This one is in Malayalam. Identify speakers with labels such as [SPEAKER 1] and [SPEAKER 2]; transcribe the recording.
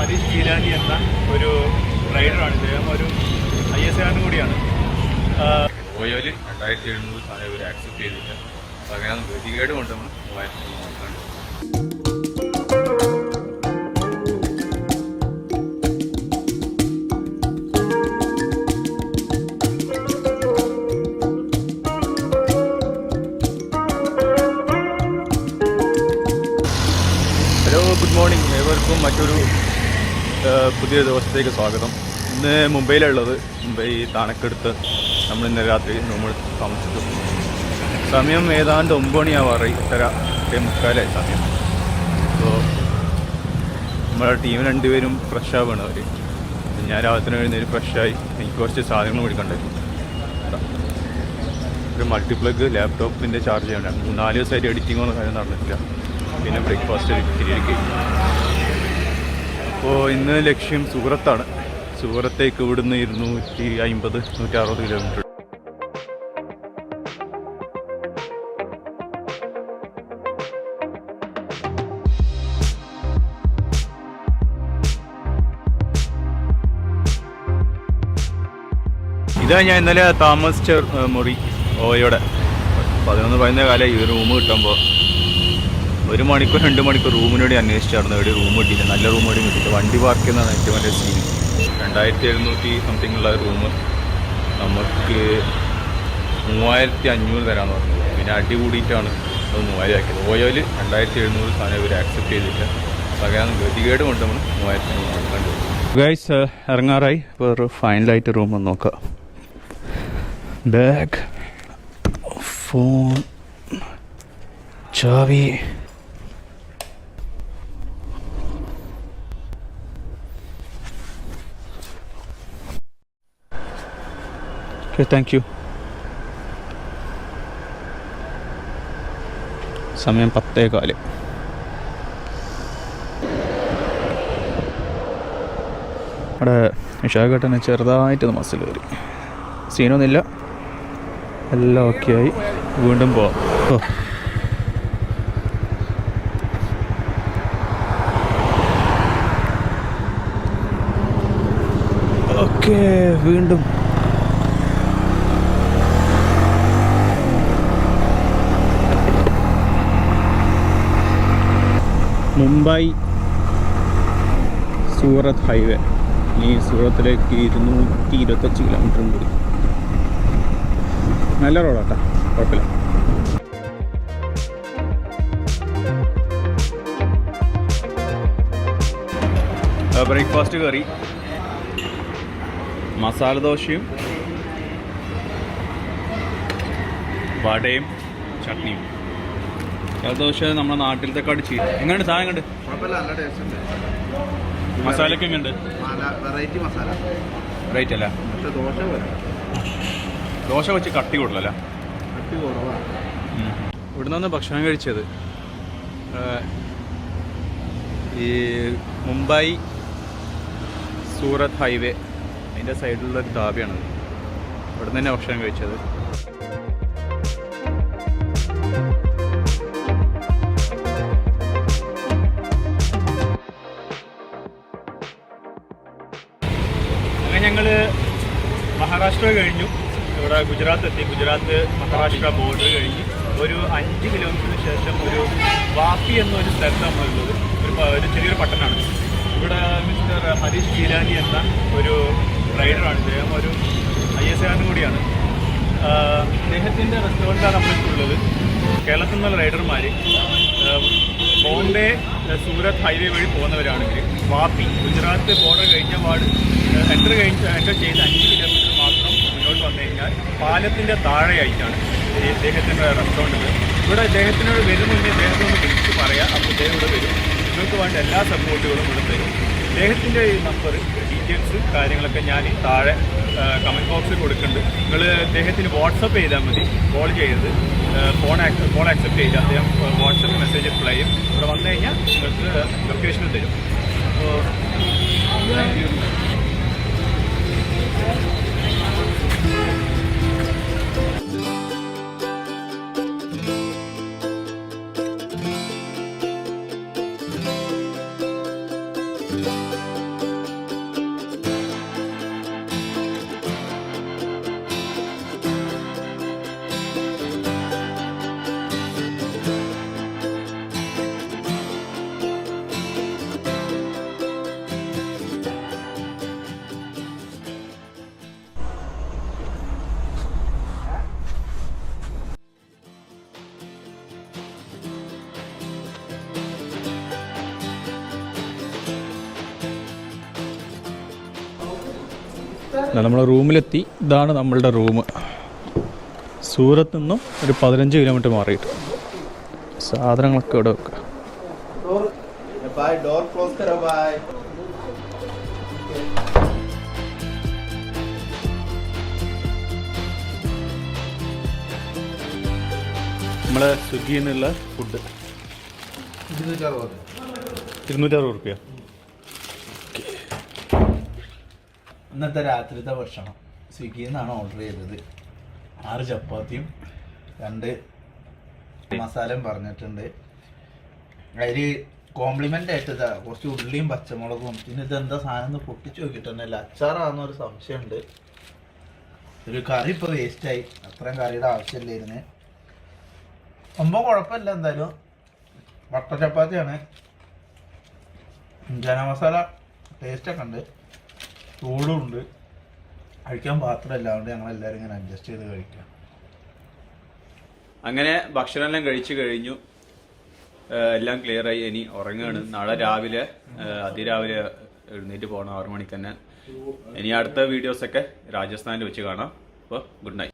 [SPEAKER 1] ഹരീഷ് ജീലാനി എന്ന ഒരു റൈഡറാണ്. ഇദ്ദേഹം ഒരു ISARനും കൂടിയാണ്.
[SPEAKER 2] ഓയിൽ 2700 സാധനം ഇവർ ആക്സെപ്റ്റ് ചെയ്തില്ല. അപ്പോൾ അങ്ങനെ ഗതികേട് കൊണ്ട് നമ്മൾ 3000 നോക്കാണ്ട്. Hello, good morning. ഏവർക്കും മറ്റൊരു പുതിയ ദിവസത്തേക്ക് സ്വാഗതം. ഇന്ന് മുംബൈയിലുള്ളത്. മുംബൈ താണക്കെടുത്ത് നമ്മൾ ഇന്ന് രാത്രി റൂമെടുത്ത് താമസിച്ചു. സമയം ഏതാണ്ട് 9 മണിയാവാറായി. 8:30 സമയം. അപ്പോൾ നമ്മുടെ ടീം 2 പേരും ഫ്രഷ് ആവുകയാണ്. അവർ ഞാൻ രാവിലെ എഴുന്നേറ്റ് ഫ്രഷായി. എനിക്ക് കുറച്ച് സാധനങ്ങൾ മേടിക്കണ്ടായിരുന്നു. ഒരു മൾട്ടിപ്ലഗ് ലാപ്ടോപ്പിൻ്റെ ചാർജ് ചെയ്യാൻ 4 ദിവസമായിട്ട് എഡിറ്റിങ്ങൊന്നും കാര്യം നടന്നിട്ടില്ല. പിന്നെ ബ്രേക്ക്ഫാസ്റ്റ് തിരികെ. അപ്പോൾ ഇന്ന് ലക്ഷ്യം സൂറത്താണ്. സൂറത്തേക്ക് ഇവിടുന്ന് 250-160 കിലോമീറ്റർ. ഇതാ ഞാൻ ഇന്നലെ താമസിച്ച മുറി. ഓയോടെ 11-15 കാലം ഈ റൂം കിട്ടുമ്പോൾ 1 മണിക്കൂർ 2 മണിക്കൂർ റൂമിന് വേണ്ടി അന്വേഷിച്ചായിരുന്നു. എവിടെ റൂം കിട്ടിയില്ല. നല്ല റൂം വേണ്ടി കിട്ടിയില്ല. വണ്ടി പാർക്ക് ചെയ്യുന്നതാണ് ഏറ്റവും വലിയ സീൻ. 2700 സംതിങ് ഉള്ള റൂം നമുക്ക് 3500 തരാമെന്ന് പറഞ്ഞത്. പിന്നെ അടി കൂടിയിട്ടാണ് അത് 3000 ആക്കിയത്. ഓയിൽ 2700 സാധനം ഇവർ ആക്സെപ്റ്റ് ചെയ്തില്ല. അപ്പോൾ അങ്ങനെ ഗതികേട് കൊണ്ട് നമ്മൾ 3000 കണ്ടു. ഗൈസ് ഇറങ്ങാറായി. ഇപ്പോൾ ഒരു ഫൈനലായിട്ട് റൂം ഒന്ന് നോക്കാം. ബാഗ്, ഫോൺ, ചാവി. Okay, thank you. സമയം 10:15. അവിടെ വിശാഖട്ടനെ ചെറുതായിട്ടൊന്ന് മസിൽ കയറി. സീനൊന്നുമില്ല, എല്ലാം ഓക്കെ ആയി. വീണ്ടും പോവാം. ഓക്കെ, വീണ്ടും മുംബൈ സൂറത്ത് ഹൈവേ. ഈ സൂറത്തിലേക്ക് 225 കിലോമീറ്ററും കൂടി. നല്ല റോഡാട്ടോ, കുഴപ്പമില്ല. ബ്രേക്ക്ഫാസ്റ്റ് കറി, മസാല ദോശയും വടയും ചട്നിയും. ദോശ നമ്മുടെ നാട്ടിലത്തെ കടിച്ച് എങ്ങനെയുണ്ട് സാധനം? കണ്ട് മസാലയൊക്കെ എങ്ങനെയുണ്ട്? റേറ്റ് അല്ല, ദോശ വെച്ച് കട്ടി കൂടുതലല്ല. ഇവിടെ നിന്ന് ഭക്ഷണം കഴിച്ചത് ഈ മുംബൈ സൂറത്ത് ഹൈവേ അതിൻ്റെ സൈഡിലുള്ളൊരു ധാബയാണ്. ഇവിടെ നിന്ന് തന്നെ ഭക്ഷണം കഴിച്ചത്. ഞങ്ങൾ മഹാരാഷ്ട്ര കഴിഞ്ഞു. ഇവിടെ ഗുജറാത്ത് എത്തി. ഗുജറാത്ത് മഹാരാഷ്ട്ര ബോർഡർ കഴിഞ്ഞ് ഒരു 5 കിലോമീറ്ററിന് ശേഷം ഒരു വാപ്പി എന്നൊരു സ്ഥലത്ത് നമ്മളുള്ളത്. ഒരു ചെറിയൊരു പട്ടണമാണ്. ഇവിടെ മിസ്റ്റർ ഹരീഷ് ജീലാനി എന്ന ഒരു റൈഡറാണ്. ഇദ്ദേഹം ഒരു ISARനും കൂടിയാണ്. അദ്ദേഹത്തിൻ്റെ റെസ്റ്റോറൻറ്റാണ് നമ്മളിട്ടുള്ളത്. കേരളത്തിൽ നിന്നുള്ള റൈഡർമാർ ബോംബെ സൂറത്ത് ഹൈവേ വഴി പോകുന്നവരാണെങ്കിൽ വാപ്പി ഗുജറാത്ത് ബോർഡർ കഴിഞ്ഞ പാട് എൻ്റർ ചെയ്ത് 5 കിലോമീറ്റർ മാത്രം മുന്നോട്ട് വന്നു കഴിഞ്ഞാൽ പാലത്തിൻ്റെ താഴെയായിട്ടാണ് ഇദ്ദേഹത്തിൻ്റെ റെസ്റ്റോറൻറ്റ്. ഇവിടെ ഇദ്ദേഹത്തിനോട് വരും മുന്നേ ഇദ്ദേഹത്തിനൊന്ന് വിളിച്ച് പറയാം. അപ്പോൾ ഇദ്ദേഹം ഇവിടെ വരും. നിങ്ങൾക്ക് വേണ്ട എല്ലാ സപ്പോർട്ടുകളും ഇവിടെ തരും. ഇദ്ദേഹത്തിൻ്റെ ഈ നമ്പർ, ഡീറ്റെയിൽസ്, കാര്യങ്ങളൊക്കെ ഞാൻ താഴെ കമൻറ്റ് ബോക്സിൽ കൊടുക്കുന്നുണ്ട്. നിങ്ങൾ ഇദ്ദേഹത്തിന് വാട്സപ്പ് ചെയ്താൽ മതി. കോൾ ചെയ്ത് ഫോൺ ആക്സെപ്റ്റ് ചെയ്ത് അദ്ദേഹം വാട്സപ്പ് മെസ്സേജ് റിപ്ലൈ ചെയ്യും. ഇവിടെ വന്നു കഴിഞ്ഞാൽ നിങ്ങൾക്ക് ലൊക്കേഷൻ തരും. അപ്പോൾ താങ്ക് യു. നമ്മളെ റൂമിലെത്തി. ഇതാണ് നമ്മളുടെ റൂം. സൂറത്ത് നിന്നും ഒരു 15 കിലോമീറ്റർ മാറിയിട്ട്. സാധനങ്ങളൊക്കെ ഇവിടെ വെക്കുക. നമ്മളെ സ്വിഗ്ഗിയിൽ നിന്നുള്ള ഫുഡ് 260 റുപ്യ.
[SPEAKER 3] ഇന്നത്തെ രാത്രിത്തെ ഭക്ഷണം സ്വിഗ്ഗിയിൽ നിന്നാണ് ഓർഡർ ചെയ്തത്. 6 ചപ്പാത്തിയും 2 മസാലയും പറഞ്ഞിട്ടുണ്ട്. അതിൽ കോംപ്ലിമെൻ്റ് ആയിട്ട് ഇതാ കുറച്ച് ഉള്ളിയും പച്ചമുളകും, പിന്നെ ഇതെന്താ സാധനം എന്ന് പൊട്ടിച്ച് നോക്കിയിട്ടുണ്ടല്ല, അച്ചാറാണെന്നൊരു സംശയമുണ്ട്. ഒരു കറി ഇപ്പോൾ വേസ്റ്റായി, അത്രയും കറിയുടെ ആവശ്യമില്ലായിരുന്നു. സംഭവം കുഴപ്പമില്ല. എന്തായാലും വട്ട ചപ്പാത്തിയാണ്. ചന മസാല ടേസ്റ്റൊക്കെ ഉണ്ട്, ചൂടും ഉണ്ട്, കഴിക്കാൻ പാത്രമില്ല. അതുകൊണ്ട് ഞങ്ങളെല്ലാവരും ഇങ്ങനെ അഡ്ജസ്റ്റ് ചെയ്ത് കഴിക്കാം.
[SPEAKER 2] അങ്ങനെ ഭക്ഷണമെല്ലാം കഴിച്ചു കഴിഞ്ഞു. എല്ലാം ക്ലിയറായി. ഇനി ഉറങ്ങുകയാണ്. നാളെ രാവിലെ അതിരാവിലെ എഴുന്നേറ്റ് പോകണം 6 മണിക്ക് തന്നെ. ഇനി അടുത്ത വീഡിയോസൊക്കെ രാജസ്ഥാനിൽ വെച്ച് കാണാം. അപ്പോൾ ഗുഡ് നൈറ്റ്.